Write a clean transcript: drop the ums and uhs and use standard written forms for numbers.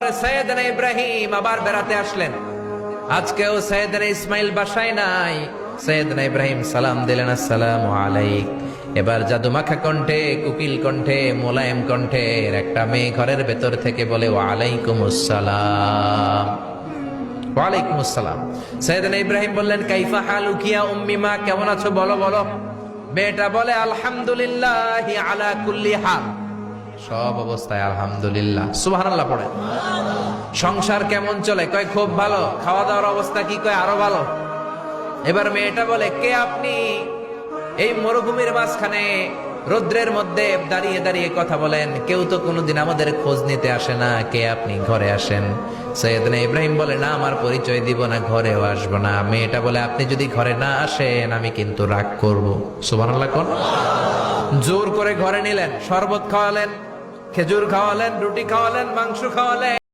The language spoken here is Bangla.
সৈয়দনা ইব্রাহিম আবার বেড়াতে আসলেন। আজকেও সৈয়দনা ইসমাইল বাসায় নাই। সৈয়দনা ইব্রাহিম সালাম দিলেন, আসসালামু আলাইক। এবার জাদুমাখা কণ্ঠে, কুকিল কণ্ঠে, মোলায়েম কণ্ঠে একটা মেয়ে ঘরের ভেতর থেকে বলে, ওয়ালাইকুমুস সালাম। ওয়ালাইকুমুস সালাম। সৈয়দনা ইব্রাহিম বললেন, কাইফা হালুকি ইয়া উম্মি, মা কেমন আছো বলো বলো। মেয়েটা বলে, আলহামদুলিল্লাহি আলা কুল্লি হাল, সব অবস্থায় আলহামদুলিল্লাহ। সুবহানাল্লাহ পড়ে। সংসার কেমন চলে? কয় খুব ভালো। খাওয়া দাওয়ার অবস্থা কি? কয় আরো ভালো। এবার মেয়েটা বলে, কে আপনি? এই মরুভূমির মাঝখানে রৌদ্রের মধ্যে দাঁড়িয়ে দাঁড়িয়ে কথা বলেন, কেউ তো কোনোদিন আমাদের খোঁজ নিতে আসে না, কে আপনি? ঘরে আসেন। সৈয়দনা ইব্রাহিম বলে, না, আমার পরিচয় দিব না, ঘরেও আসবো না। মেয়েটা বলে, আপনি যদি ঘরে না আসেন আমি কিন্তু রাগ করব। সুবহানাল্লাহ কোন। জোর করে ঘরে নিলেন, শরবত খাওয়ালেন, খেজুর খাওয়ালেন, রুটি খাওয়ালেন, মাংস খাওয়ালেন।